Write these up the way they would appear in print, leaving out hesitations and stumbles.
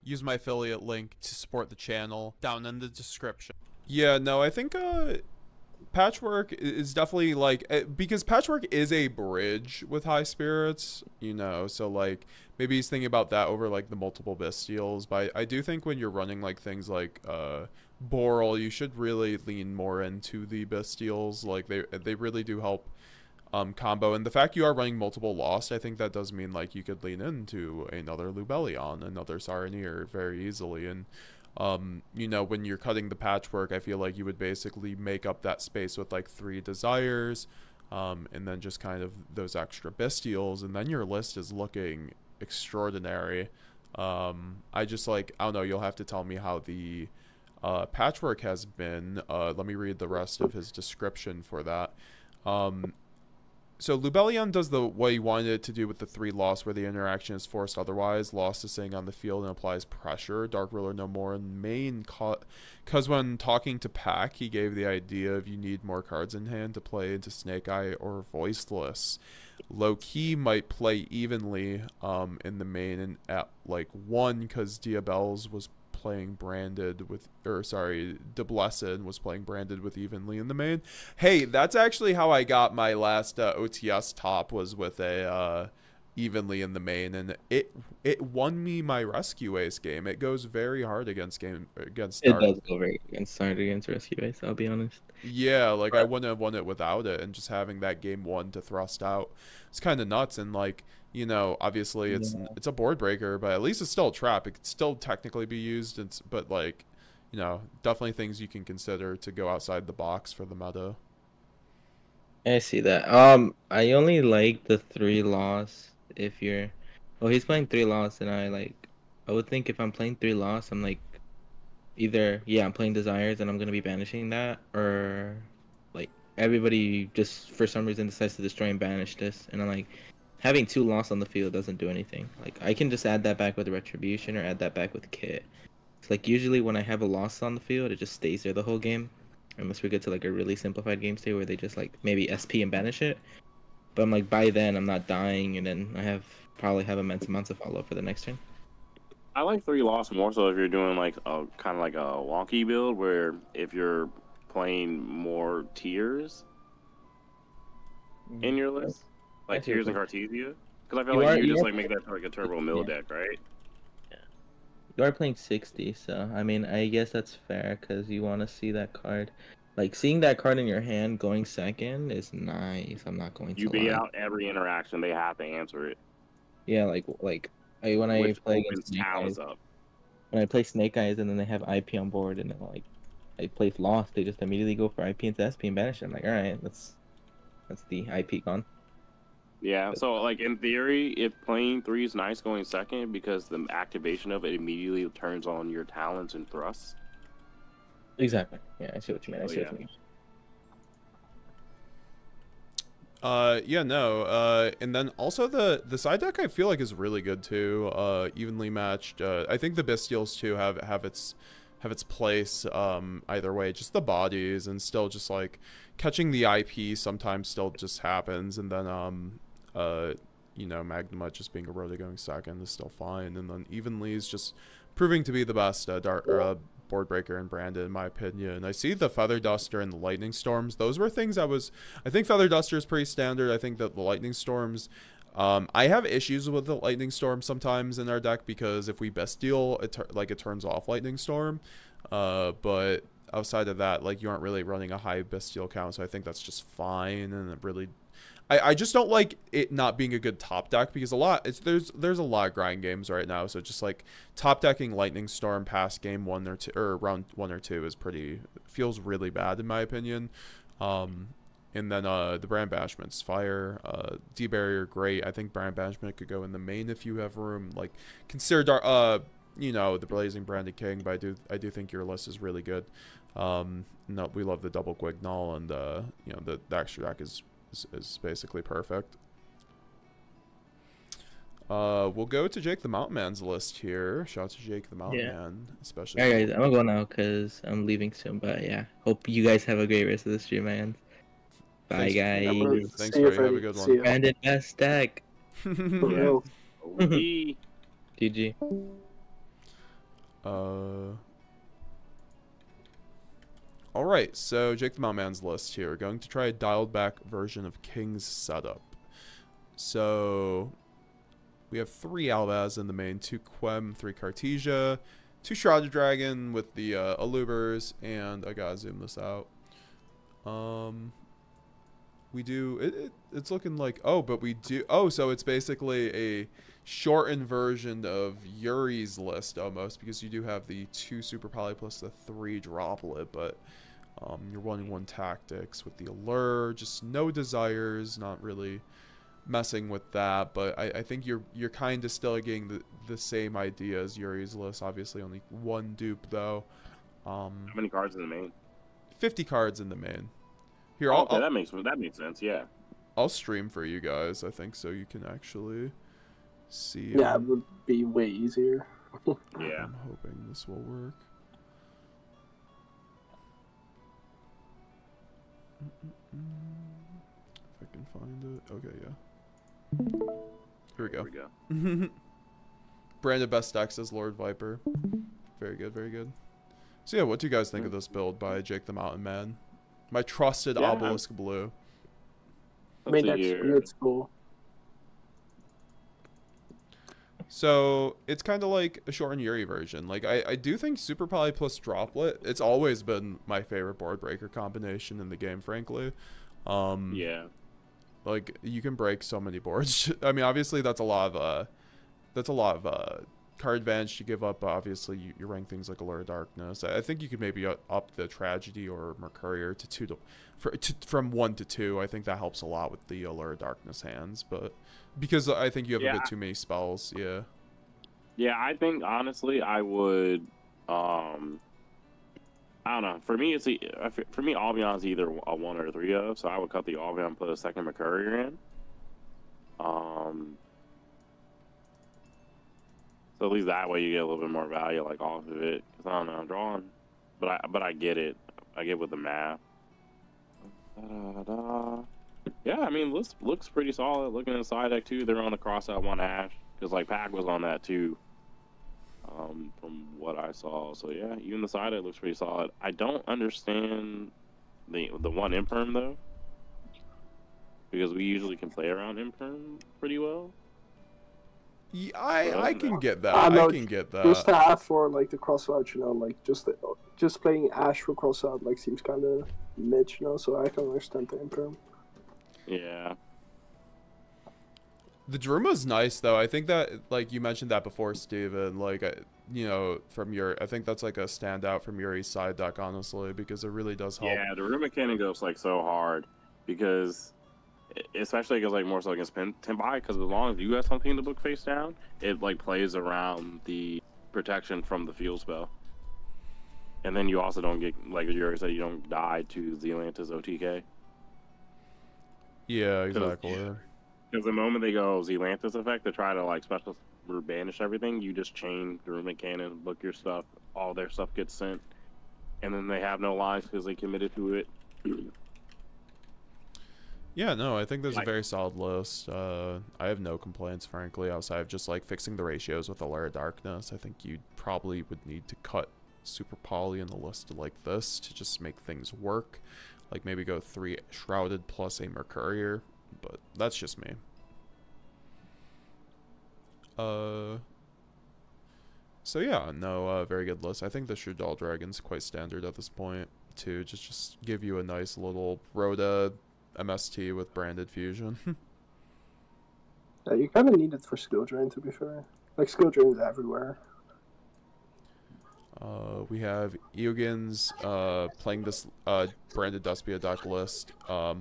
use my affiliate link to support the channel down in the description. Yeah, no, I think Patchwork is definitely like, because Patchwork is a bridge with High Spirits, you know, so like maybe he's thinking about that over like the multiple Bestials. But I do think when you're running like things like Boral, you should really lean more into the Bestials. Like they really do help combo, and the fact you are running multiple Lost, I think that does mean like you could lean into another Lubellion, another Saronir very easily. And you know, when you're cutting the Patchwork, I feel like you would basically make up that space with like 3 Desires, and then just kind of those extra Bestials, and then your list is looking extraordinary. I just like, I don't know, you'll have to tell me how the Patchwork has been. Let me read the rest of his description for that. So Lubellion does what he wanted it to do with the 3 Lost, where the interaction is forced otherwise. Lost is staying on the field and applies pressure. Dark Ruler no more in main, because when talking to Pack, he gave the idea of you need more cards in hand to play into Snake Eye or Voiceless. Low key might play evenly in the main and at like 1, because Diabelle's was playing branded with, or sorry, De Blessed was playing branded with evenly in the main. Hey, that's actually how I got my last OTS top, was with a evenly in the main, and it won me my Rescue Ace game. It goes very hard against Dark. It does go very hard against Rescue Ace, I'll be honest. Yeah, like I wouldn't have won it without it, and just having that game 1 to thrust out, it's kind of nuts. And like, you know, obviously it's a board breaker, but at least it's still a trap. It could still technically be used. But like, you know, definitely things you can consider to go outside the box for the meta. I see that. I only like the 3 Lost if you're, well, he's playing 3 Lost, and I would think if I'm playing 3 Lost, I'm like, either, yeah, I'm playing Desires and I'm gonna be banishing that, or like everybody just for some reason decides to destroy and banish this, and I'm like, having 2 Lost on the field doesn't do anything. Like I can just add that back with Retribution or add that back with Kit. It's like usually when I have a Lost on the field, it just stays there the whole game, unless we get to like a really simplified game state where they just like maybe SP and banish it. But I'm like, by then I'm not dying, and then I probably have immense amounts of follow for the next turn. I like 3 Lost more so if you're doing like a kind of like a wonky build, where if you're playing more tiers in your list, like tiers and Cartesia, because I feel like you just like make that like a turbo mill deck, right? Yeah. You are playing 60, so I mean, I guess that's fair because you want to see that card. Like seeing that card in your hand going second is nice. I'm not going to. You beat out every interaction; they have to answer it. Yeah, when I play against Snake Eyes, up. When I play Snake Eyes and then they have IP on board, and then like I play Lost, they just immediately go for IP into SP and banish it. I'm like, all right, that's the IP gone. Yeah, so like in theory, if playing 3 is nice going second, because the activation of it immediately turns on your talents and thrusts. Exactly. Yeah, I see what you mean. I see what you mean. Yeah, no, and then also the side deck I feel like is really good too, evenly matched. I think the Bestials too have its place, either way. Just the bodies, and still just like catching the IP sometimes still just happens, and then you know, Magnuma just being a Rota going second is still fine, and then evenly is just proving to be the best board breaker and branded, in my opinion. I see the Feather Duster and the Lightning Storms. Those were things I think Feather Duster is pretty standard. I think that the Lightning Storms, I have issues with the Lightning Storm sometimes in our deck, because if we Bestial, it turns off Lightning Storm. But outside of that, like, you aren't really running a high Bestial count, so I think that's just fine. And it really, I just don't like it not being a good top deck, because there's a lot of grind games right now, so just like top decking Lightning Storm past game 1 or 2, or round 1 or 2 feels really bad in my opinion. And then the Brand Bashment's fire. D-Barrier, great. I think Brand Bashment could go in the main if you have room. Like, consider you know, the Blazing Branded King, but I do think your list is really good. No, we love the double Guignol, and you know, the extra deck is basically perfect. We'll go to Jake the Mountain Man's list here. Shout out to Jake the Mountain Man, especially. All right, guys, I'm gonna go now because I'm leaving soon. But yeah, hope you guys have a great rest of the stream, man. Bye, guys. Thanks, Freddie. Have a good one. Branded best deck. GG. Alright, so Jake the Mountainman's list here. We're going to try a dialed back version of King's setup. So we have 3 Albaz in the main, 2 Quem, 3 Cartesia, 2 Shrouded Dragon with the Alubers, and I gotta zoom this out. We do it's looking like so it's basically a shortened version of Yuri's list almost, because you do have the 2 super poly plus the 3 droplet, but you're running 1 tactics with the allure, just no desires, not really messing with that, but I think you're kind of still getting the same idea as Yuri's list. Obviously only 1 dupe though. How many cards in the main? 50 cards in the main. Here, okay, that makes sense. Yeah, I'll stream for you guys, I think, so you can actually see. Yeah, it would be way easier. Yeah. I'm hoping this will work. If I can find it. Okay, yeah. Here we go. Here we go. Branded best decks as Lord Viper. Very good, very good. So yeah, what do you guys think of this build by Jake the Mountain Man? My trusted Obelisk Blue. I mean, it's cool. So it's kind of like a shortened Yuri version. Like I do think Super Poly plus Droplet, it's always been my favorite board breaker combination in the game, frankly. Yeah. Like you can break so many boards. I mean, obviously that's a lot of card advantage to give up, but obviously you rank things like Allure of Darkness. I think you could maybe up the Tragedy or Mercurier to from 1 to 2. I think that helps a lot with the Allure of Darkness hands, but because I think you have a bit too many spells. Yeah, I think honestly I would I don't know. For me Albion is either a 1 or a 3 of, so I would cut the Albion, put a second Mercurier in. So at least that way you get a little bit more value, like, off of it. Cause I don't know, I'm drawing, but I get it. I get with the math. Yeah, I mean, looks pretty solid. Looking at the side deck too, they're on the cross-out 1 Ash, cause like Pack was on that too. From what I saw, so yeah, even the side deck looks pretty solid. I don't understand the 1 Imperm though, because we usually can play around Imperm pretty well. Yeah, I can get that. No, I can get that. Just to have for like the cross-out, you know, like just playing Ash for cross-out like seems kind of mid, you know. So I can understand the Imperm. Yeah. The Druma's nice though. I think that, like you mentioned that before, Steven, like you know, from your, I think that's like a standout from Yuri's side deck, honestly, because it really does help. Yeah, the room mechanic goes like so hard, because especially because like more so against Timbai, because as long as you have something to book face down, it like plays around the protection from the fuel spell, and then you also don't get, like Yuri said, you don't die to Zealantis OTK. Yeah, exactly. Because the moment they go Zealantis effect to try to like special or banish everything, you just chain the Runic Cannon, book your stuff, all their stuff gets sent, and then they have no lives because they committed to it. Yeah, no, I think there's a very solid list. I have no complaints, frankly, outside of just like fixing the ratios with Allure of Darkness. I think you probably would need to cut Super Poly in the list like this to just make things work. Like maybe go 3 Shrouded plus a Mercurier, but that's just me. So yeah, no, very good list. I think the Shudal Dragon's quite standard at this point too. Just give you a nice little Rhoda MST with branded fusion. Yeah, you kind of need it for skill drain, to be fair. Like, skill drain is everywhere. We have Eogans playing this branded Despia deck list,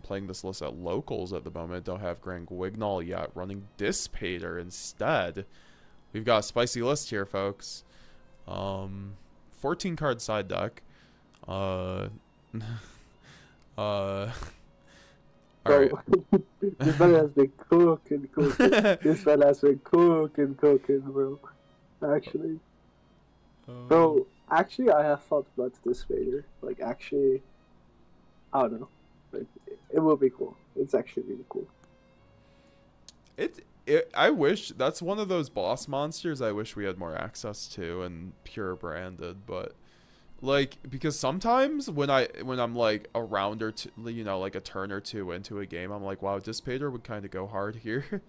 playing this list at locals at the moment. Don't have Grand Guignol yet, running Dissipator instead. We've got a spicy list here, folks. 14 card side deck. Alright. This fella has been cooking. This fella has been cooking, bro. Actually. Bro, actually, I have thought about this later. Like, actually, I don't know. Like, it will be cool. It's actually really cool. I wish that's one of those boss monsters I wish we had more access to and pure branded, but like because sometimes when I'm like a round or two, you know, like a turn or two into a game, I'm like, wow, Dissipator would kind of go hard here.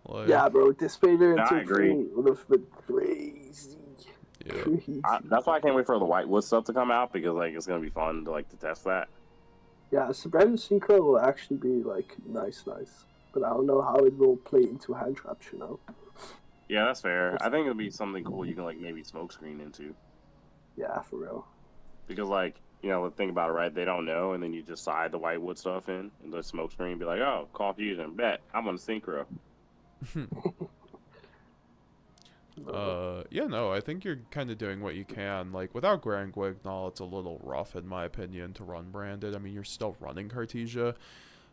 Like, yeah, bro, Dissipator I into agree. Free would have been crazy. yeah. Crazy. That's why I can't wait for the Whitewood stuff to come out because like it's gonna be fun to like to test that. Yeah, so Brandon Synchro will actually be like nice, but I don't know how it will play into hand traps, you know. Yeah, that's fair. I think it'll be something cool you can like maybe smoke screen into. Yeah, for real. Because like, you know, think about it, right? They don't know, and then you just side the Whitewood stuff in the smoke screen and be like, oh, call fusion, bet. I'm on synchro. Yeah, no, I think you're kind of doing what you can. Like, without Grand Guignol, it's a little rough, in my opinion, to run branded. I mean, you're still running Cartesia.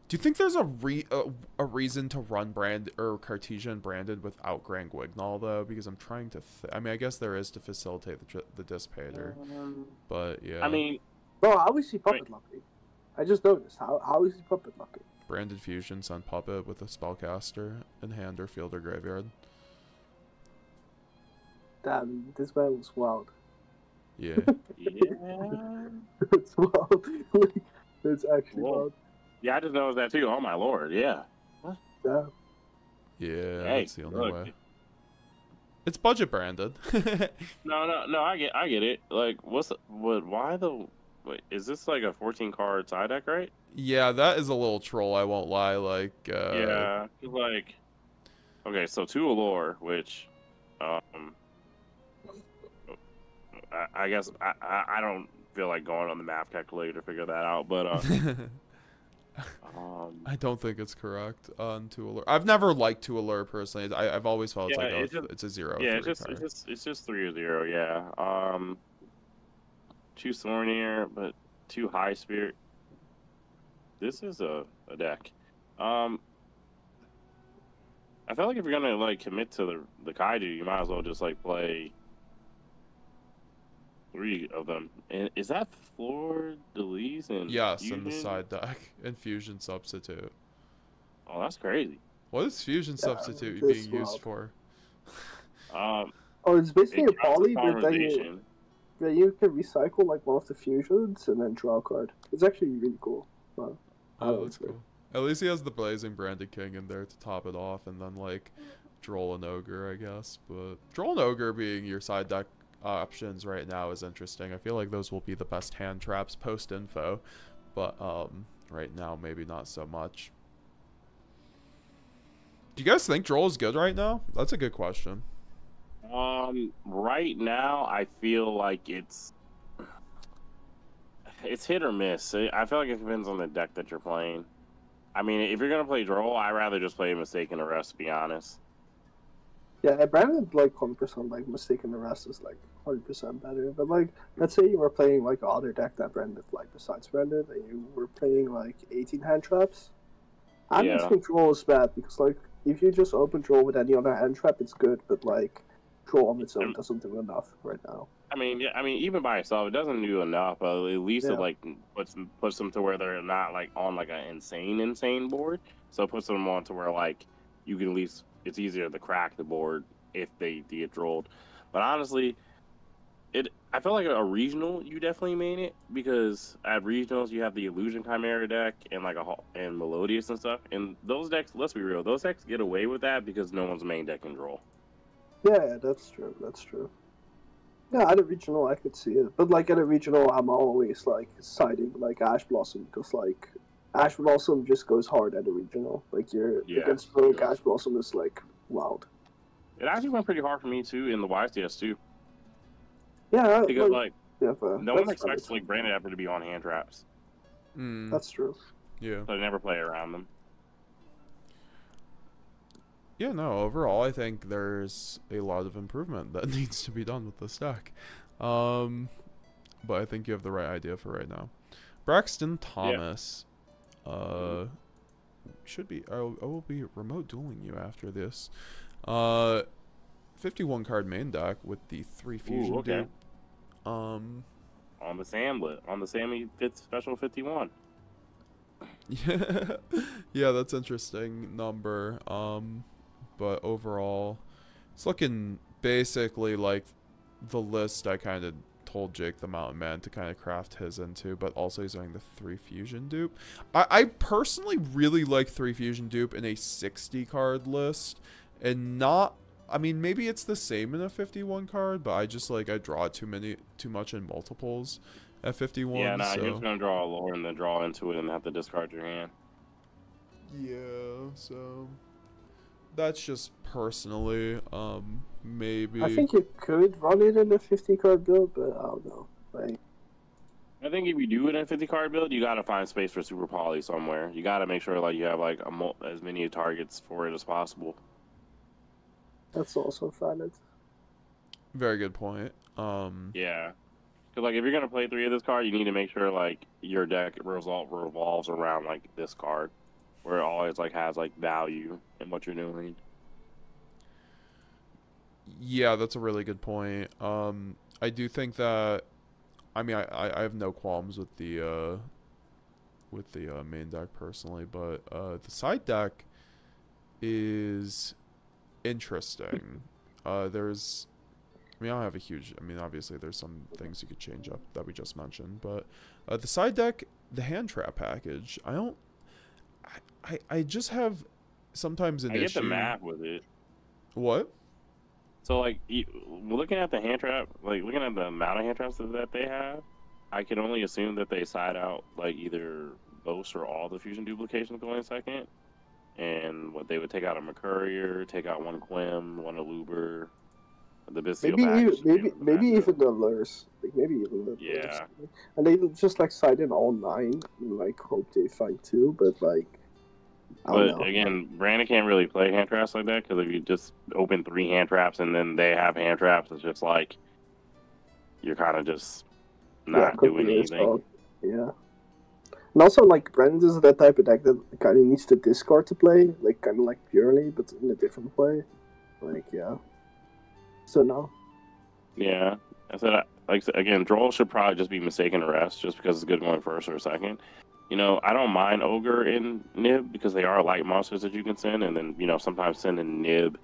Do you think there's a reason to run Cartesian branded without Grand Guignol, though? Because I'm trying to I mean, I guess there is to facilitate the Dissipator. But, yeah. I mean... Bro, how is he Puppet Lucky? I just noticed. How is he Puppet Lucky? Branded Fusion, send Puppet with a Spellcaster in hand or field or graveyard. Damn, this man was wild. Yeah. Yeah. It's wild. It's actually wild. Yeah, I just noticed that too. Oh my lord, yeah. Yeah. Yeah, Hey, that's the only look. way. It's budget branded. No, I get it. Like, wait, is this like a 14 card side deck, right? Yeah, that is a little troll, I won't lie. Like, Yeah, like, okay, so 2 Allure, which, I guess I don't feel like going on the math calculator to figure that out, but I don't think it's correct on 2 Allure. I've never liked 2 Allure personally. I've always felt yeah, it's like it's a 0. yeah, it's just 3 or 0, yeah. 2 Thornier, but 2 High Spirit. This is a deck. I feel like if you're gonna like commit to the Kaiju, you might as well just like play 3 of them. And is that Fleur Delis and yes, Fusion? in the side deck. Infusion substitute. Oh, that's crazy. What is Fusion substitute this being used wild. for? Oh, it's basically a it counts as poly, but then you can recycle like one of the fusions and then draw a card. It's actually really cool. Wow. Oh, that's cool. At least he has the Blazing Branded King in there to top it off, and then like Droll and Ogre, I guess. But Droll and Ogre being your side deck options right now is interesting. I feel like those will be the best hand traps post info, but right now maybe not so much. Do you guys think Droll is good right now? That's a good question. Right now I feel like it's hit or miss. I feel like it depends on the deck that you're playing. I mean, if you're gonna play Droll, I'd rather just play Mistaken Arrest, to be honest. Yeah, branded like 100%, like Mistaken Arrest is like 100% better. But like, let's say you were playing like other deck that branded, like besides branded, and you were playing like 18 hand traps. I don't think Droll is bad because like if you just open Droll with any other hand trap, it's good. But like Droll on its own doesn't do enough right now. I mean, yeah, even by itself, it doesn't do enough. At least it like puts them to where they're not like on like an insane board. So it puts them on to where like you can at least it's easier to crack the board if they get drolled. But honestly, I feel like a regional you definitely made it because at regionals you have the Illusion Chimera deck and like and Melodious and stuff. And those decks, let's be real, those decks get away with that because no one's main deck can droll. Yeah, that's true. That's true. Yeah, at a regional I could see it, but like at a regional I'm always like siding like Ash Blossom because like Ash Blossom just goes hard at a regional. Like you're against Rogue Ash Blossom is like wild. It actually went pretty hard for me too in the YCS too. Yeah, because like no one expects like Branded Effort to be on hand traps. That's true. Yeah. So I never play around them. Yeah, no, overall, I think there's a lot of improvement that needs to be done with this deck. But I think you have the right idea for right now. Braxton Thomas. Should be... I will be remote dueling you after this. 51 card main deck with the 3 fusion dupe. On the Samlet. On the Sammy Special 51. Yeah, that's interesting number. but overall, it's looking basically like the list I kind of told Jake the Mountain Man to kind of craft his into, but also he's doing the 3 fusion dupe. I personally really like 3 fusion dupe in a 60 card list, and not, I mean, maybe it's the same in a 51 card, but I just like, I draw too much in multiples at 51. Yeah, nah, so. you're just gonna draw a lore and then draw into it and have to discard your hand. Yeah, so that's just personally, maybe. I think you could run it in a 50 card build, but I don't know. Like, I think if you do it in a 50 card build, you gotta find space for super poly somewhere. You gotta make sure like you have like as many targets for it as possible. that's also valid. Very good point. Yeah, because like if you're gonna play 3 of this card, you need to make sure like your deck revolves around like this card, where it always like has like value in what you're doing. Yeah, that's a really good point. I do think that, I mean, I have no qualms with the main deck personally, but the side deck is interesting. There's, I mean, I don't have a huge, I mean, obviously there's some things you could change up that we just mentioned, but the side deck, the hand trap package, I just have sometimes an issue. I get the math with it. What? So like, looking at the hand trap, like looking at the amount of hand traps that they have, I can only assume that they side out like either most or all the fusion duplications going second, and what they would take out a Mercurier, take out 1 Quim, 1 Aluber, the Bisteel package. Maybe even the lures. Like maybe even the lures. Yeah. And they just like side in all 9 and like hope they find 2, but like. But again, Brandon can't really play hand traps like that, because if you just open 3 hand traps and then they have hand traps, it's just like you're kind of just not doing anything. Yeah. And also, like, Brandon is that type of deck that kind of needs to discard to play, like, kind of like purely, but in a different way. Like, yeah. So, no. Yeah. I said, like, again, Droll should probably just be mistaken to rest, just because it's good going first or second. You know, I don't mind Ogre and Nib, because they are light monsters that you can send, and then, you know, sometimes sending Nib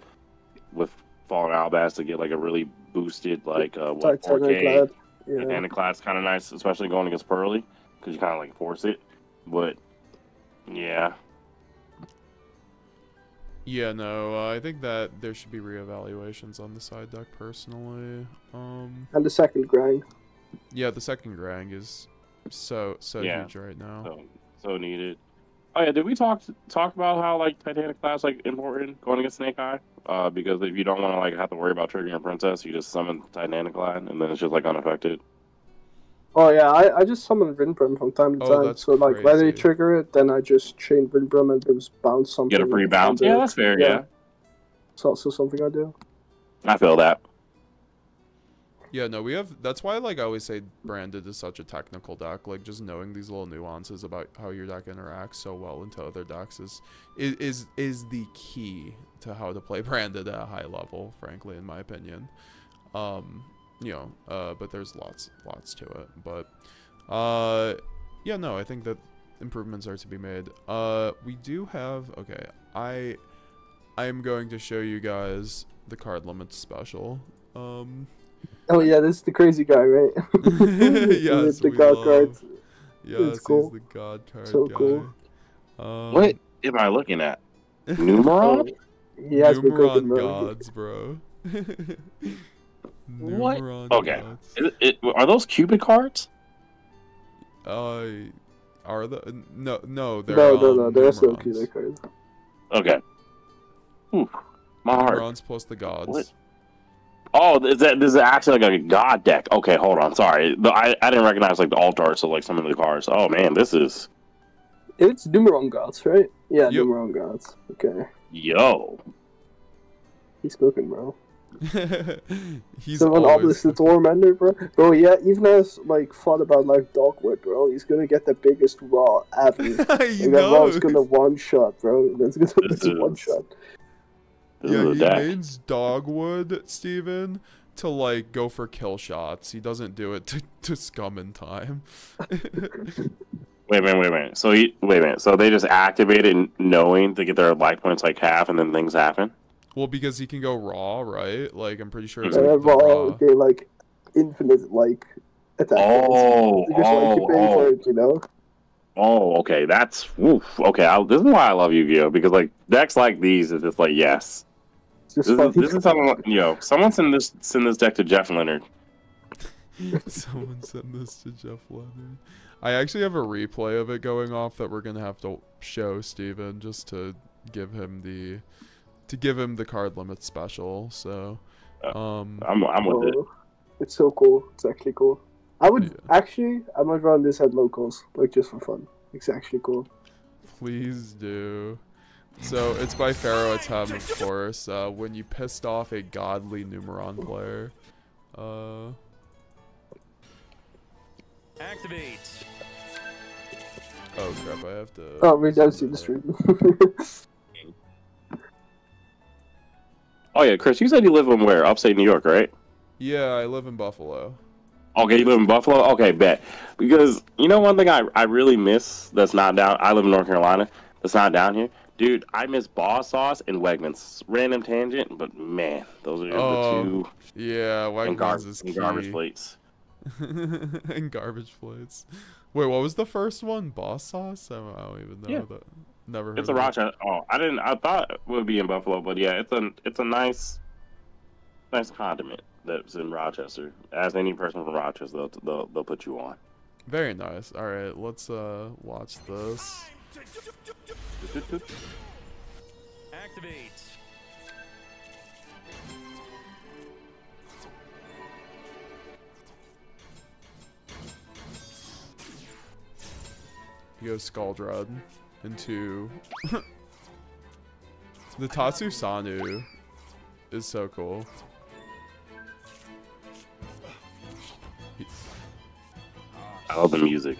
with Fallen Albaz to get, like, a really boosted, like, 4K. Yeah. Titanic Clad's kind of nice, especially going against Pearly, because you kind of, like, force it. But, yeah. Yeah, no, I think that there should be reevaluations on the side deck, personally. And the second grind. Yeah, the second Grang is so Yeah. huge right now. So needed. Oh yeah, did we talk about how like Titanic Clad's like important going against Snake Eye? Because if you don't want to like have to worry about triggering a princess, you just summon Titanic Clad and then it's just like unaffected. Oh yeah, I just summon Vindbrum from time to time. That's so like when they crazy. trigger it, then I just chain Vindbrum and just bounce something. Get a free bounce. Yeah, that's fair. Yeah. It's also something I do. I feel that. Yeah, no, we have, that's why like I always say Branded is such a technical deck. Like just knowing these little nuances about how your deck interacts so well into other decks is the key to how to play Branded at a high level, frankly, in my opinion. You know, but there's lots to it. But yeah, no, I think that improvements are to be made. We do have, okay, I'm going to show you guys the card limits special. Oh yeah, this is the crazy guy, right? Yes, the god cards. Yes, cool. he's the god card So guy. cool. What am I looking at? Numeron? He has been cooking, Numeron bro. gods, bro. What? Numeron Okay. gods. Are those Cupid cards? Are the no, they're No, they're still Numerons. killer cards. Okay. Ooh, my heart. Numerons plus the gods. What? Oh, this is actually like a god deck. Okay, hold on. Sorry, I didn't recognize like the alt arts of like some of the cards. Oh man, this is. It's Numeron gods, right? Yeah, Yep. Numeron gods. Okay, Yo. he's cooking, bro. He's Someone always obelisk the Tormentor, bro. Bro, yeah, even as like thought about like Dogwood, bro. He's gonna get the biggest raw ever. he And that knows. raw's gonna one shot, bro. That's gonna This be one is- shot. This Yeah, is a he deck. mains Dogwood, Steven, to like go for kill shots. He doesn't do it to scum in time. Wait a minute. So wait a minute. So they just activate it knowing to get their life points like half, and then things happen. Well, because he can go raw, right? Like, I'm pretty sure it's And like then the raw, raw. they like infinite like attack. Oh, Because like you pay for it, you know. Oh, okay. That's woof. Okay, this is why I love Yu-Gi-Oh, because like decks like these is just like yes. It's just This is something. Someone send this deck to Jeff Leonard. Someone send this to Jeff Leonard. I actually have a replay of it going off that we're gonna have to show Steven just to give him the card limit special. So, I'm with it. It's so cool. It's actually cool. I would I might run this at locals, like just for fun. It's actually cool. Please do. So it's by Pharaoh Atem, of course. When you pissed off a godly Numeron player. Activate. Oh crap! I have to. Oh, we don't see the stream. Oh yeah, Chris, you said you live in where? Upstate New York, right? Yeah, I live in Buffalo. Okay, you live in Buffalo? Okay, bet. Because, you know one thing I really miss that's not down... I live in North Carolina. That's not down here. Dude, I miss Boss Sauce and Wegmans. Random tangent, but man, those are the two... Yeah, Wegmans is key. And garbage plates. And garbage plates. Wait, what was the first one? Boss Sauce? I don't even know that. Never heard It's a of it. Rochester. Oh, I thought it would be in Buffalo, but yeah, it's a nice condiment that's in Rochester. Ask any person from Rochester, they'll put you on. Very nice. All right, let's watch this. Activate. You go Scaldred into the Tatsu Sanu is so cool. I love the music.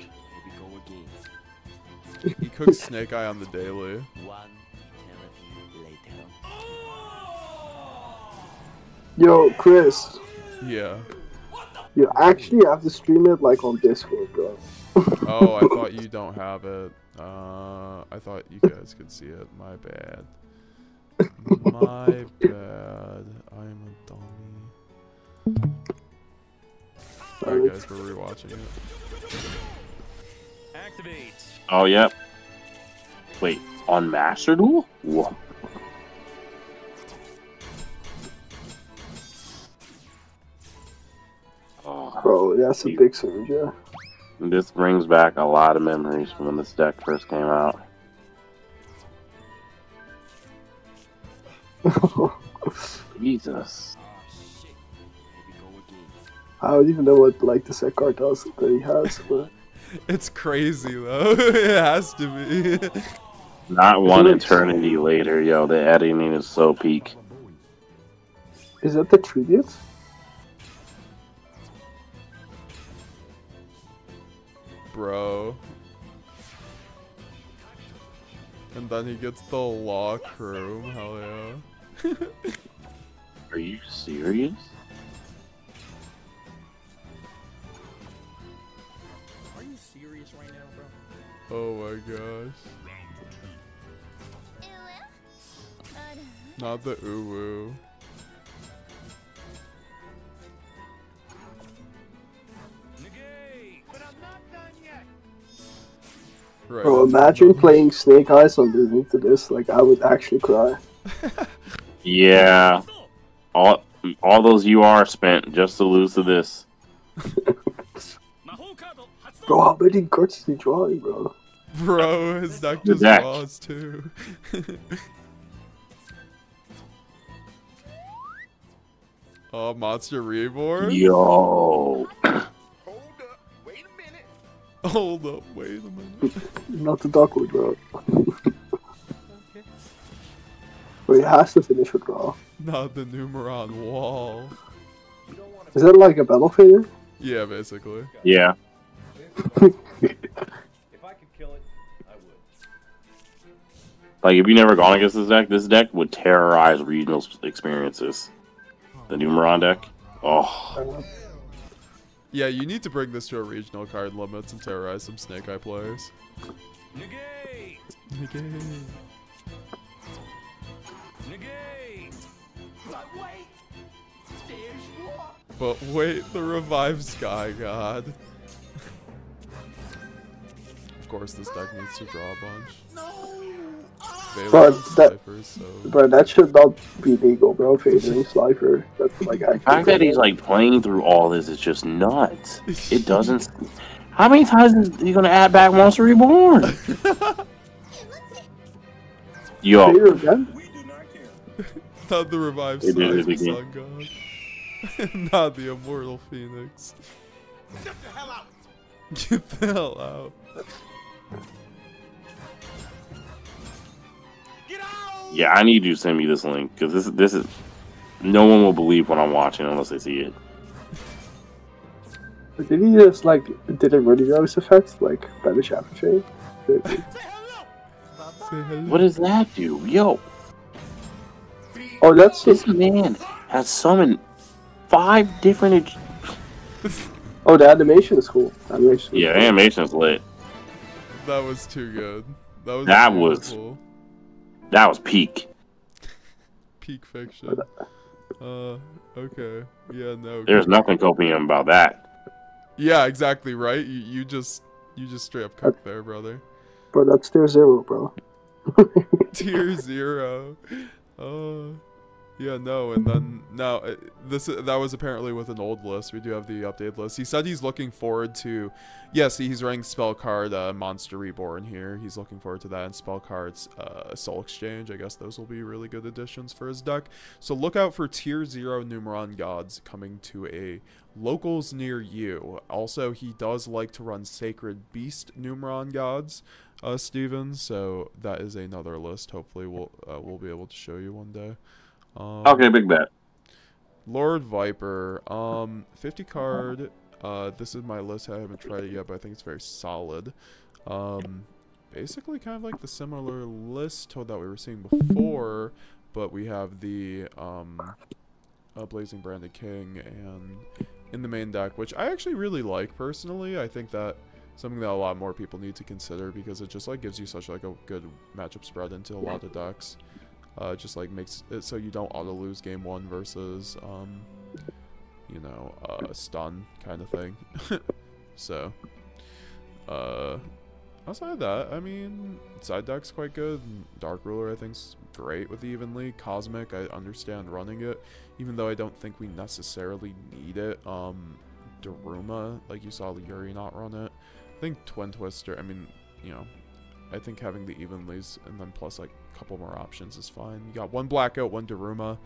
He cooks Snake Eye on the daily. Yo, Chris. Yeah. You actually have to stream it like on Discord, bro. Oh, I thought you don't have it. I thought you guys could see it. My bad. My bad. I'm a dummy. Sorry guys for rewatching it. Activate. Oh, yep. Wait, on Master Duel? Whoa. Oh, Bro, that's a big surge, yeah. this brings back a lot of memories from when this deck first came out. Jesus. I don't even know what like the set card does that he has, but It's crazy though. It has to be. Not one eternity later, yo. The editing is so peak. is that the tribute? Bro. And then he gets the lock room. Hell yeah. Are you serious? Are you serious right now, bro? Oh my gosh. Not the uwu. Negate. But I'm not done yet. Right. Bro, imagine playing Snake Eyes on listening to this. Like, I would actually cry. Yeah. All those UR spent just to lose to this. Bro, how many cards is he drawing, bro? Bro, his deck just deck. draws too. Oh, Monster Reborn? Yo. Hold up, wait a minute. Not the Duckwood, bro. Bro, he has to finish with Raw. Not the Numeron wall. Is that like a battle fader? Yeah, basically. Yeah. If I could kill it, I would. Like, if you never gone against this deck would terrorize regional experiences. The Numeron deck. Oh. Yeah, you need to bring this to a regional card limits and terrorize some Snake Eye players. Negate. Negate. Negate. But wait, the revive Sky God. Of course, this deck needs to draw a bunch. But So... that should not be legal, bro. Favoring Slifer. That's like The fact that he's like playing through all this is just nuts. It doesn't. How many times is he gonna add back Monster Reborn? Yo. Not the revive Sun God. Not the immortal Phoenix. Get the hell out! Get the hell out. Yeah, I need you to send me this link because this is no one will believe what I'm watching unless they see it. Did he just like did a Rudy Rose effect like by the Shadow Chain? What does that do, yo? Oh, that's this man has summoned 5 different. Oh, the animation is cool. Yeah, animation's lit. That was too good. That was peak. Peak fiction. Okay. Yeah, no. There's nothing copium about that. Yeah, exactly right. You just straight up cooked there, brother. Bro, that's tier 0, bro. Tier 0. Yeah, no, and then now that was apparently with an old list. We do have the updated list. He said he's looking forward to, he's running spell card Monster Reborn here. He's looking forward to that, and spell cards Soul Exchange. I guess those will be really good additions for his deck. So look out for tier 0 Numeron gods coming to a locals near you. Also, he does like to run Sacred Beast Numeron gods, Steven. So that is another list. Hopefully, we'll be able to show you one day. Okay, big bet. Lord Viper, 50 card. This is my list. I haven't tried it yet, but I think it's very solid. Basically kind of like the similar list that we were seeing before, but we have the Blazing Branded King and in the main deck, which I actually really like personally. I think that something that a lot more people need to consider because it just like gives you such like a good matchup spread into a lot of decks. Just like makes it so you don't auto lose game 1 versus you know, stun kind of thing. So outside of that, I mean, side deck's quite good. Dark Ruler I think's great with Evenly. Cosmic, I understand running it, even though I don't think we necessarily need it. Daruma, like you saw Yuri not run it. I think Twin Twister, I mean, you know, I think having the Evenlys and then plus like a couple more options is fine. You got 1 Blackout, 1 Daruma,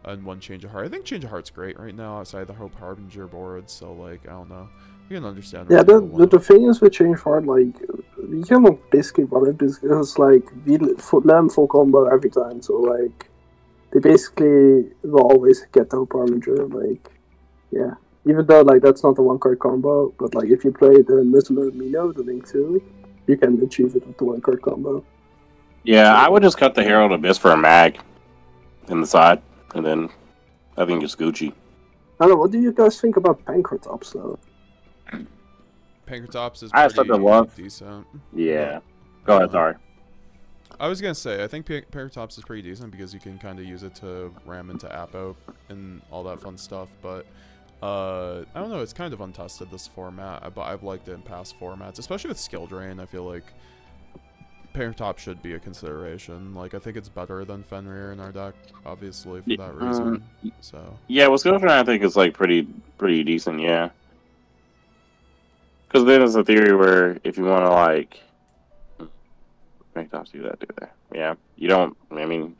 and 1 Change of Heart. I think Change of Heart's great right now outside the Hope Harbinger board, so like, I don't know. You can understand. Yeah, the thing is with Change of Heart, like, you can basically run it because like, we let them full combo every time, so like, they basically will always get the Hope Harbinger, like, yeah. Even though like, that's not a 1-card combo, but like, if you play the Missile Mino, the Link 2, you can achieve it with the 1-card combo. Yeah, I would just cut the Herald Abyss for a mag in the side, and then I think it's Gucci. I don't know, what do you guys think about Pankratops, though? Pankratops is pretty decent. Yeah. Go ahead, sorry. I was going to say, I think Pankratops is pretty decent because you can kind of use it to ram into Apo and all that fun stuff, but I don't know, it's kind of untested this format, but I've liked it in past formats, especially with Skill Drain. I feel like Pankratops should be a consideration. Like, I think it's better than Fenrir in our deck, obviously, for that reason. So yeah, well, Skill Drain I think is like pretty decent, yeah. Because then there's a theory where if you want to like Pankratops do that. Yeah, you don't. I mean,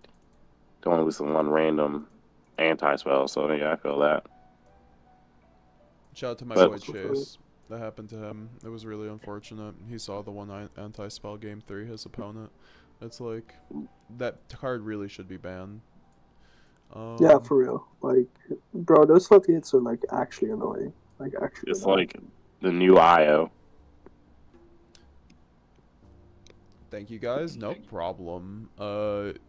don't want to lose to 1 random anti-spell. So yeah, I feel that. Shout out to my boy Chase. That happened to him. It was really unfortunate. He saw the 1 anti-spell game 3, his opponent. It's like, that card really should be banned. Yeah, for real. Like, bro, those floodgates are like actually annoying. Like, actually it's annoying. Like the new IO. Thank you guys. No problem. Lord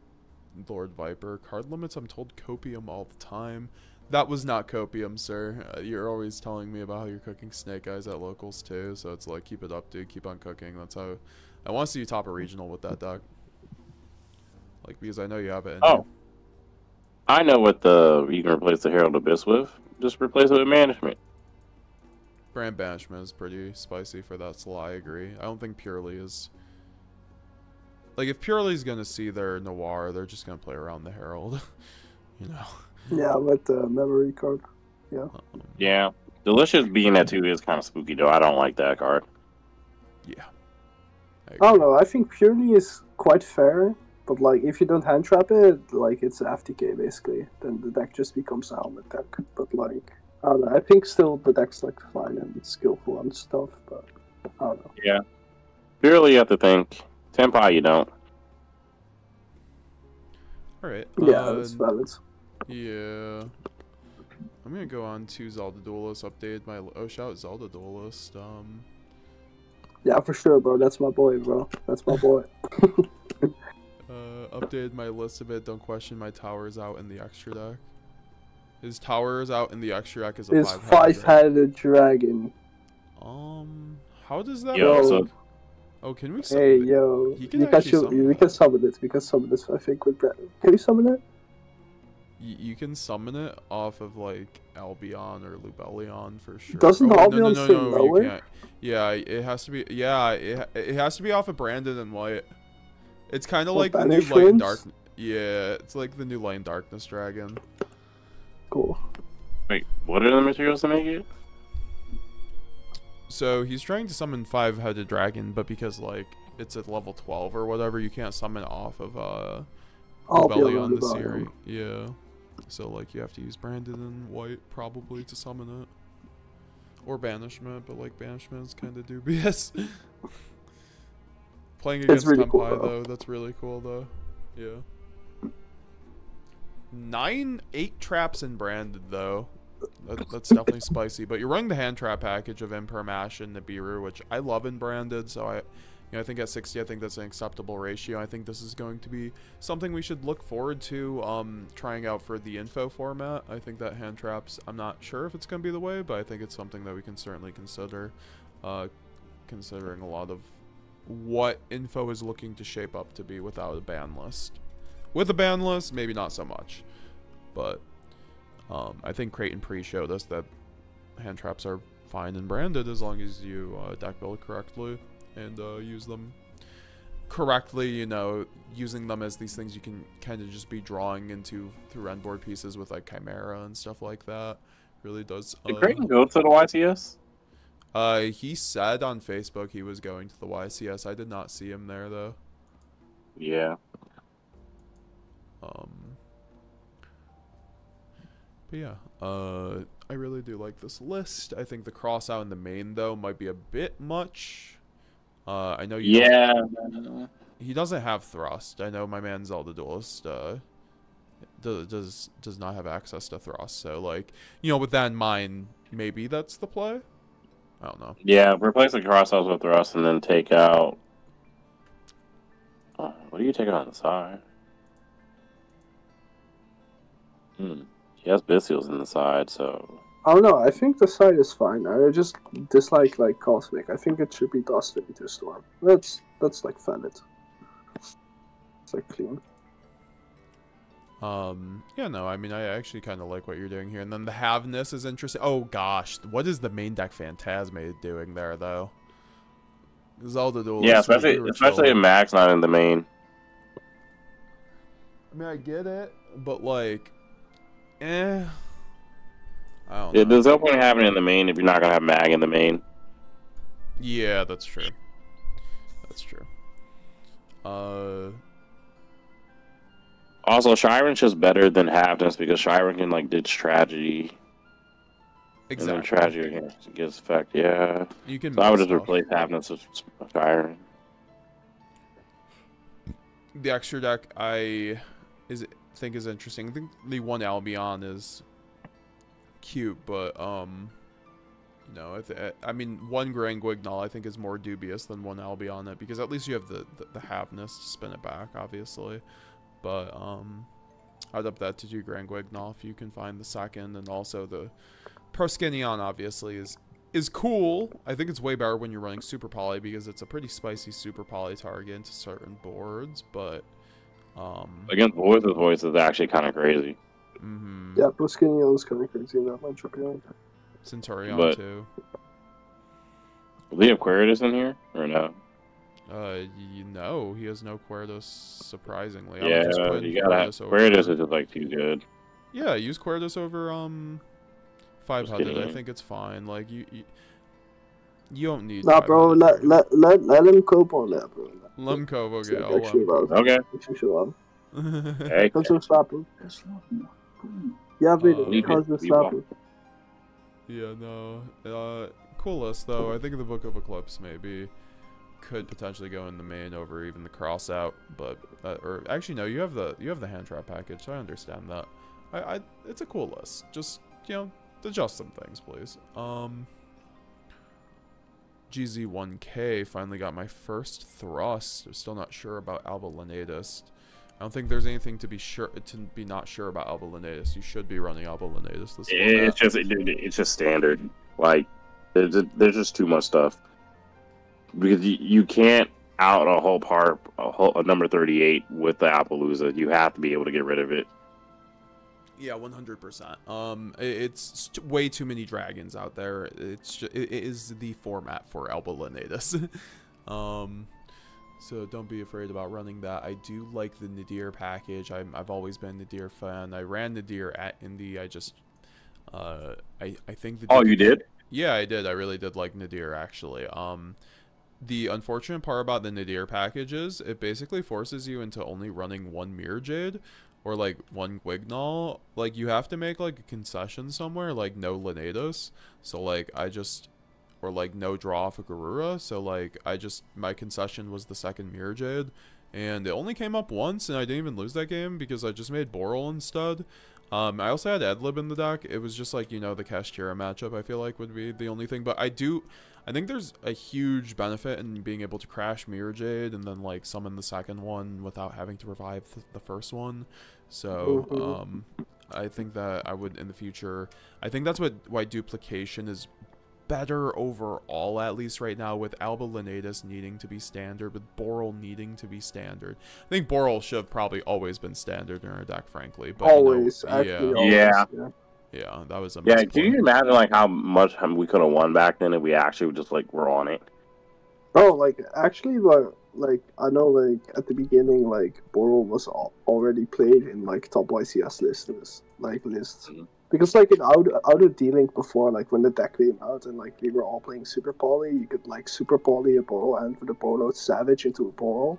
Viper. Card limits, I'm told copium all the time. That was not copium, sir. You're always telling me about how you're cooking Snake Eyes at locals too, so it's like, keep it up, dude. Keep on cooking. That's how I want to see you top a regional with that deck. Like, because I know you have it in you. I know what you can replace the Herald Abyss with. Just replace it with Management. Brand Banishment is pretty spicy for that slot, I agree. I don't think Purely is... Like, if Purely's gonna see their Noir, they're just gonna play around the Herald. You know? Yeah, with the memory card. Yeah. Yeah. Delicious being at 2 is kind of spooky, though. I don't like that card. Yeah. I don't know, I think Purely is quite fair, but like, if you don't hand trap it, like, it's FTK basically. Then the deck just becomes a helmet deck. But like, I don't know, I think still the deck's like fine and skillful and stuff, but I don't know. Yeah. Purely you have to think. Tempai, you don't. Alright. Yeah, that's valid. Yeah. I'm gonna go on to Zelda Duelist, update my... Oh, shout out Zelda Duelist. Yeah, for sure, bro. That's my boy, bro. That's my boy. Updated my list a bit. Don't question my towers out in the extra deck. His towers out in the extra deck is a His five-headed dragon. How does that Yo, work? Oh, can we summon Hey, it? yo. He can We actually summon can summon it. We can summon this, I think, with Brad. Can you summon it? You can summon it off of, like, Albion or Lubellion for sure. Doesn't oh, Albion stay you lower? can't. Yeah, it has to be... Yeah, it has to be off of Brandon and White. It's kind of like the new Light and Dark... Yeah, it's like the new Light and Darkness Dragon. Cool. Wait, what are the materials to make it? So he's trying to summon 5-headed dragon, but because like it's at level 12 or whatever, you can't summon it off of Lubellion the series. Yeah. So like you have to use Brandon and White probably to summon it. Or Banishment, but like Banishment is kind of dubious. Playing against really Tempai cool, though, that's really cool though. Yeah. 8 traps in Branded though. That's definitely spicy, but you're running the hand trap package of Imperm Ash and Nibiru, which I love in Branded, so I think at 60, I think that's an acceptable ratio. I think this is going to be something we should look forward to trying out for the info format. I think that hand traps, I'm not sure if it's going to be the way, but I think it's something that we can certainly consider, considering a lot of what info is looking to shape up to be without a ban list. With a ban list, maybe not so much, but... I think Creighton Pre showed us that hand traps are fine and Branded as long as you deck build correctly and use them correctly, you know, using them as these things you can kind of just be drawing into through end board pieces with like Chimera and stuff like that. Really does. Did Creighton go to the YCS? He said on Facebook he was going to the YCS. I did not see him there though. Yeah. But yeah, I really do like this list. I think the cross out in the main though might be a bit much. I know you. Yeah. He doesn't have thrust. I know my man Zelda Duelist does not have access to thrust. So like, you know, with that in mind, maybe that's the play. I don't know. Yeah, replace the cross out with thrust and then take out. What do you take out on the side? He has Bystials in the side, so... I don't know, I think the side is fine. I just dislike, like, Cosmic. I think it should be dusted into Storm. That's like, Fennec. It's, like, clean. Yeah, no, I mean, I actually kind of like what you're doing here. And then the Haveness is interesting. Oh, gosh. What is the main deck Phantasme doing there, though? Zelda Duelist. Yeah, especially if Max not in the main. I mean, I get it, but, like... I don't know. Yeah, there's no point in having it in the main if you're not gonna have Mag in the main. Yeah, that's true. That's true. Also, Shyren's just better than Havness because Shyren can like ditch Tragedy. Exactly. And then Tragedy gets effect. Yeah. You can. So I would just replace Havness with Shyren. The extra deck I think is interesting. I think the one Albion is cute, but you know, I mean, one Grand Guignol I think is more dubious than one Albion because at least you have the Haveness to spin it back, obviously. But I'd up that to do Grand Guignol if you can find the second, and also the Proskinion obviously is cool. I think it's way better when you're running Super Poly because it's a pretty spicy Super Poly target into certain boards, but against Voice is actually kind of crazy. Mm-hmm. Yeah, Busquinion is kind of crazy in that matchup, yeah. Centurion But- too. Do we have Queritus in here or no? You know, he has no Queridos, surprisingly. I Yeah, would just put you gotta have Queridos over. Queritus is just like too good. Yeah, use Queridos over 500. I Busquinion. think it's fine. Like you don't need. Nah, bro, 500. let him cope on that, bro. Lemkov, It's okay, like I'll actually Lemkov. love. Okay. It's actually love. Hey, Kan zo slapen. Ja, weet ik. Wie Ik ga zo wie slapen. Yeah, no. Cool list though. I think the Book of Eclipse maybe could potentially go in the main over even the cross out, but or actually no, you have the hand trap package, so I understand that. It's a cool list. Just, you know, adjust some things, please. GZ1K finally got my first thrust. I'm still not sure about Alba Lenatus. I don't think there's anything to be not sure about Alba Lenatus. You should be running Alba Lenatus this format. it's just standard. Like there's just too much stuff because you can't out a whole part a number 38 with the Appaloosa. You have to be able to get rid of it. Yeah, 100%. It's way too many dragons out there. It's just, it is the format for Alba Lenatus. So don't be afraid about running that. I do like the Nadir package. I've always been a Nadir fan. I ran Nadir at Indy. I just I think the Oh, you did? Yeah, I did. I really did like Nadir actually. The unfortunate part about the Nadir package is it basically forces you into only running one Mirror Jade or like one Guignol. Like you have to make like a concession somewhere, like no Lenatus. So like or like no draw for Garura. So like my concession was the second Mirror Jade, and it only came up once, and I didn't even lose that game because I just made Boral instead. I also had Edlib in the deck. It was just like, you know, the Kashtira matchup I feel like would be the only thing, but I think there's a huge benefit in being able to crash Mirror Jade and then like summon the second one without having to revive the first one. So I think that I would in the future. I think that's why duplication is better overall, at least right now, with Alba Lenatus needing to be standard, with Boral needing to be standard. I think Boral should have probably always been standard in our deck, frankly. But Always, you know, actually, always. Yeah. Yeah, that was a Yeah, misplay. can you imagine like how much we could have won back then if we actually just like were on it? Oh, like actually, like I know, like at the beginning, like Boral was already played in like top YCS lists, because like in out of D-Link before, like when the deck came out and like we were all playing Super Poly, you could like Super Poly a Boral and for the Borload Savage into a Boral,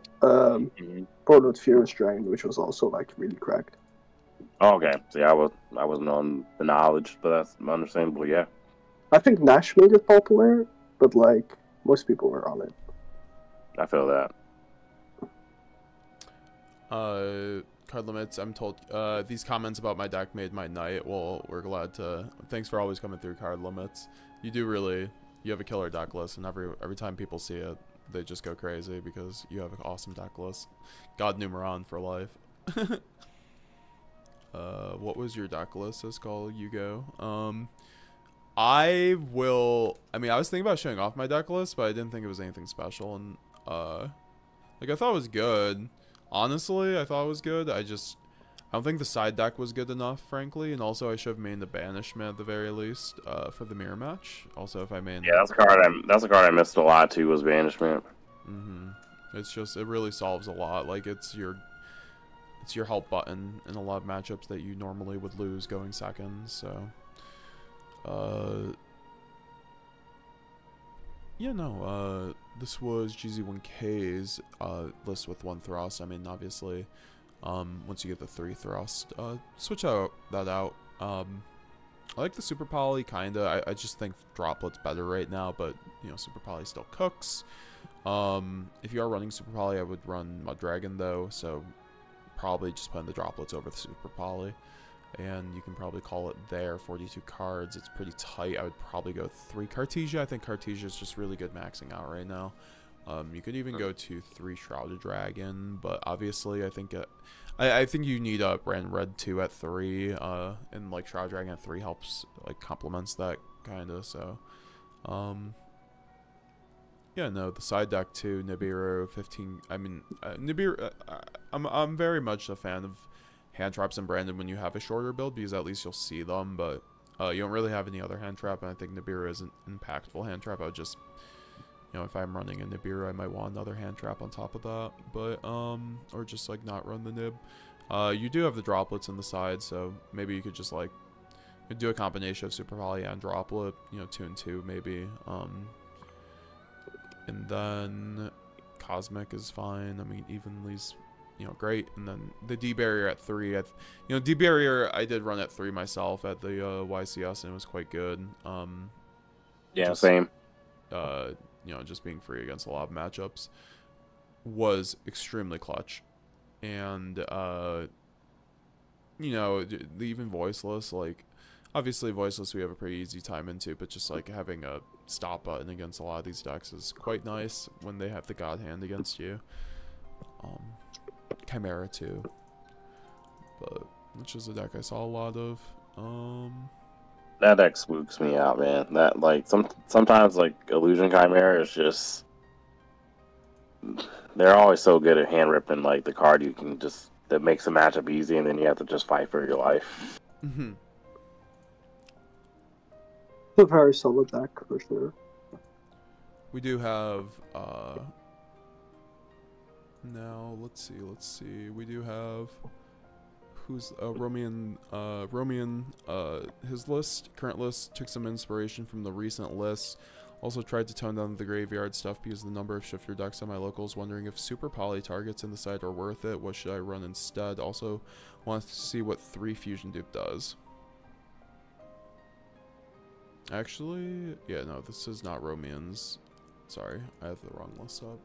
Borload Furious Dragon, which was also like really cracked. Oh, okay. See, I wasn't on the knowledge, but that's understandable. Yeah. I think Nash made it popular, but like most people were on it. I feel that. Card limits. I'm told these comments about my deck made my night. Well, we're glad to. Thanks for always coming through card limits. You have a killer deck list, and every time people see it, they just go crazy because you have an awesome deck list. God Numeron for life. What was your deck list? It's called yugioh. I was thinking about showing off my deck list, but I didn't think it was anything special, and like I thought it was good. Honestly, I thought it was good. I don't think the side deck was good enough, frankly, and also I should have made the Banishment at the very least for the mirror match. Also, if I made That's a card I missed a lot too. Was Banishment. It really solves a lot. Like it's your help button in a lot of matchups that you normally would lose going second. So, this was GZ1K's list with one thrust. I mean, obviously, once you get the 3 thrust, switch that out. I like the Super Poly, kinda. I just think Droplet's better right now, but, you know, Super Poly still cooks. If you are running Super Poly, I would run Mud Dragon, though, so probably just putting the Droplets over the Super Poly. And you can probably call it there. 42 cards. It's pretty tight. I would probably go 3 Cartesia. I think Cartesia is just really good maxing out right now. You could even go to 3 Shrouded Dragon, but obviously I think you need a Red 2 at 3, and like Shrouded Dragon at 3 helps, like complements that kinda. So, yeah, no, the side deck too. Nibiru 15. I mean, Nibiru. I'm very much a fan of hand traps in Brandon when you have a shorter build, because at least you'll see them, but you don't really have any other hand trap, and I think Nibiru is an impactful hand trap. I would just, you know, if I'm running a Nibiru, I might want another hand trap on top of that, but, or just, like, not run the Nib. You do have the droplets in the side, so maybe you could just, like, do a combination of Super Poly and Droplet, you know, 2 and 2 maybe. And then Cosmic is fine. I mean, Evenly's, you know, great. And then the D barrier at 3. You know, D barrier I did run at 3 myself at the YCS, and it was quite good. Yeah, same. You know, just being free against a lot of matchups was extremely clutch. And you know, even voiceless, like, obviously voiceless we have a pretty easy time into, but just like having a stop button against a lot of these decks is quite nice when they have the god hand against you. Chimera too, but which is a deck I saw a lot of. That deck spooks me out, man. That, like, sometimes, like, Illusion Chimera is just, they're always so good at hand ripping, like, the card you can just, that makes the matchup easy, and then you have to just fight for your life. Mm-hmm. A very solid deck for sure. We do have now let's see. We do have who's Romian his current list took some inspiration from the recent lists. Also tried to tone down the graveyard stuff because of the number of shifter decks on my locals, wondering if super poly targets in the side are worth it. What should I run instead? Also want to see what 3 fusion dupe does. Actually, yeah, no, this is not Romian's. Sorry, I have the wrong list up.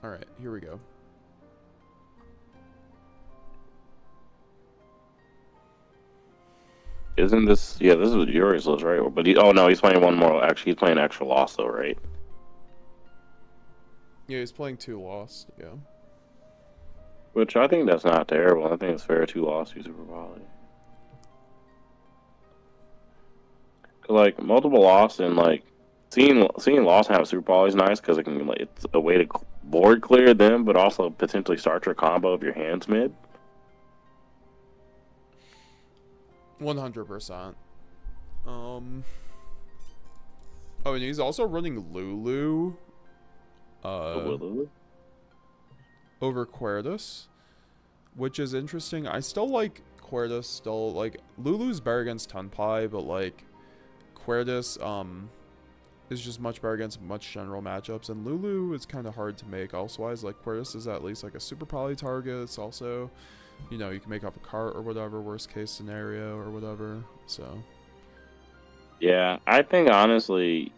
Alright, here we go. Isn't this... Yeah, this is Yuri's list, right? But oh no, he's playing one more. Actually, he's playing extra loss, though, right? Yeah, he's playing 2 lost, yeah. Which I think that's not terrible. I think it's fair. 2 lost, 2 super poly. Like, multiple loss and, like, seeing loss have super poly is nice because it can, like, it's a way to board clear them, but also potentially start your combo of your hands mid. 100%. Oh, and he's also running Lulu. Over Querdus, which is interesting. I still like Querdus. Still, like, Lulu's better against Tunpai, but, like, Querdus is just much better against much general matchups, and Lulu is kind of hard to make elsewise. Like, Querdus is at least like a super poly target. It's also, you know, you can make off a cart or whatever, worst case scenario or whatever. So yeah, I think honestly,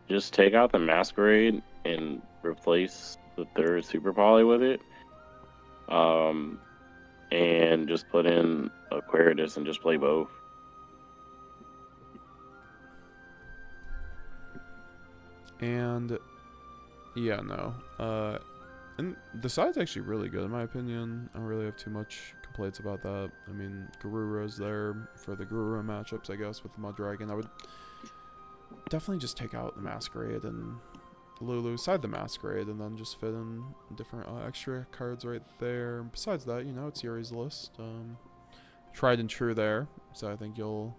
just take out the Masquerade and replace the 3rd super poly with it, and just put in Aquarius and just play both. And yeah, no. And the side's actually really good in my opinion. I don't really have too much complaints about that. I mean, Garura's there for the Garura matchups, I guess, with the Mud Dragon. I would definitely just take out the Masquerade and Lulu, side the Masquerade, and then just fit in different extra cards right there. Besides that, you know, it's Yuri's list. Tried and true there, so I think you'll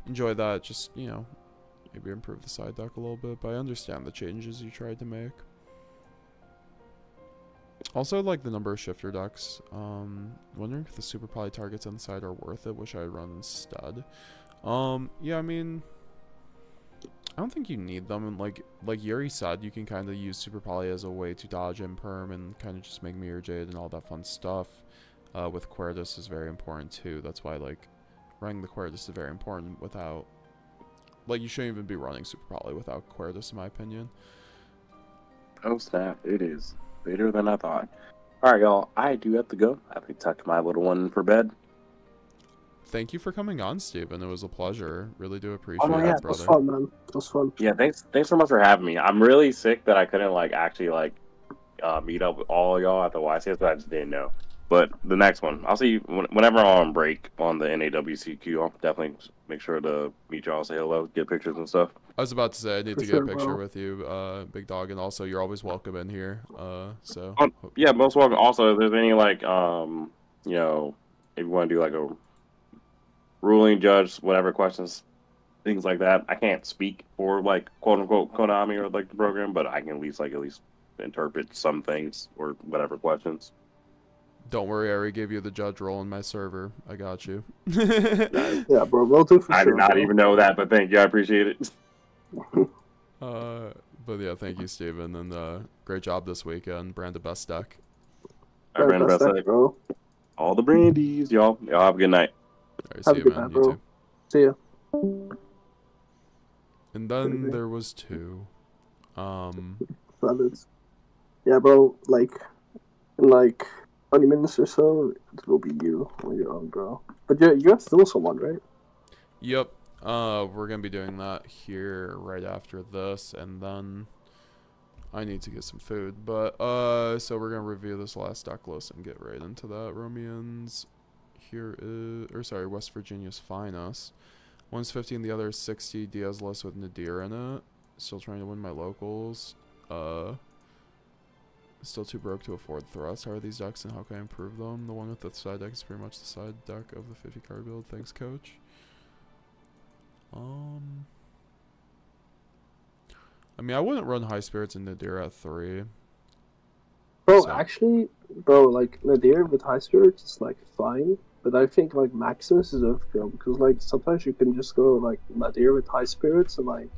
enjoy that. Just, you know, maybe improve the side deck a little bit, but I understand the changes you tried to make. Also, like the number of shifter decks. Wondering if the super poly targets on the side are worth it. Wish I had run instead. Yeah, I mean, I don't think you need them. And like Yuri said, you can kind of use super poly as a way to dodge imperm and kind of just make Mirror Jade and all that fun stuff. With Querdus is very important too. That's why, like, running the Querdus is very important without... Like, you shouldn't even be running super poly without Querdus, in my opinion. Oh snap, it is later than I thought. Alright, y'all, I do have to go. I have to tuck my little one for bed. Thank you for coming on, Steven. It was a pleasure. Really do appreciate Oh, yeah, it, it was brother. fun, man. It was fun. Yeah, thanks so much for having me. I'm really sick that I couldn't, like, actually, like, meet up with all y'all at the YCS, but I just didn't know. But the next one, I'll see you whenever I'm on break on the NAWCQ. I'll definitely make sure to meet y'all, say hello, get pictures and stuff. I was about to say I need For to get sure, a picture bro. with you, big dog, and also you're always welcome in here. So Yeah, most welcome. Also, if there's any like you know, if you want to do like a ruling judge, whatever questions, things like that. I can't speak for like quote unquote Konami or like the program, but I can at least interpret some things or whatever questions. don't worry, I already gave you the judge role in my server. I got you. Yeah, bro, we'll do for I sure. did not bro. even know that, but thank you. I appreciate it. But yeah, thank you, Steven, and great job this weekend. Brand the best deck. All right, Best Brandon, luck, bro. all the brandies, y'all. Y'all have a good night. All right, Have see a you, good man. night, You bro. too. See ya. And then there was 2. Brothers. Yeah, bro. Like, in like 20 minutes or so, it will be you on your own, bro. But you have still someone, right? Yep. We're gonna be doing that here right after this, and then I need to get some food. But so we're gonna review this last deck list and get right into that. Romians here is, or sorry, West Virginia's finest. One's 50 and the other is 60. Diaz list with Nadir in it. Still trying to win my locals. Still too broke to afford thrust. How are these decks and how can I improve them? The one with the side deck is pretty much the side deck of the 50 card build. Thanks, coach. I mean, I wouldn't run High Spirits in Nadir at 3. Bro, So- actually, bro, like Nadir with high spirits is like fine, but I think like Maximus is overkill because like sometimes you can just go like Nadir with high spirits and like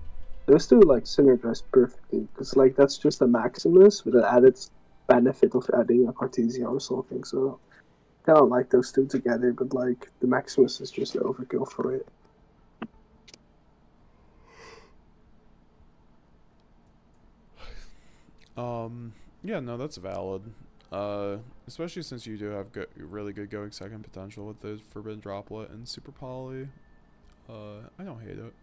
those two like synergize perfectly because like that's just a Maximus with an added benefit of adding a Cartesian or something. So I kind of like those two together, but like the Maximus is just overkill for it. Yeah, no, that's valid. Especially since you do have really good going second potential with the Forbidden Droplet and Super Poly. I don't hate it.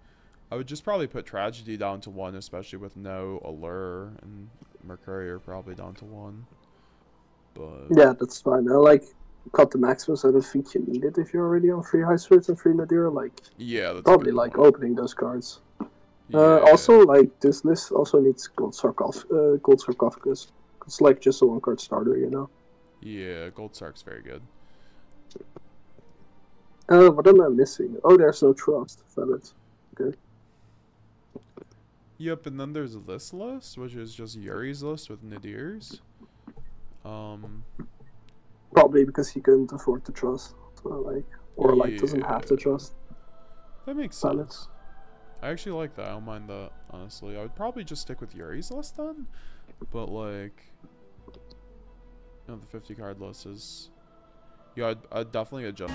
I would just probably put Tragedy down to 1, especially with no Allure, and Mercurier probably down to 1. But Yeah, that's fine. I like cut the Maximus. I don't think you need it if you're already on 3 high spirits and 3 Nadir. Like yeah, that's probably a good like point. opening those cards. Yeah. Also, like this list also needs gold sarcophagus. It's like just a 1-card starter, you know. Yeah, Gold Sark's very good. What am I missing? Oh, there's no trust. Found it. Okay. Yep, and then there's this list, which is just Yuri's list with Nadirs. Probably because he couldn't afford to trust, so like, or like doesn't have to Yeah. trust. That makes Found sense. I actually like that. I don't mind that, honestly. I would probably just stick with Yuri's list then. But, like, you know, the 50 card list is... Yeah, I'd definitely adjust.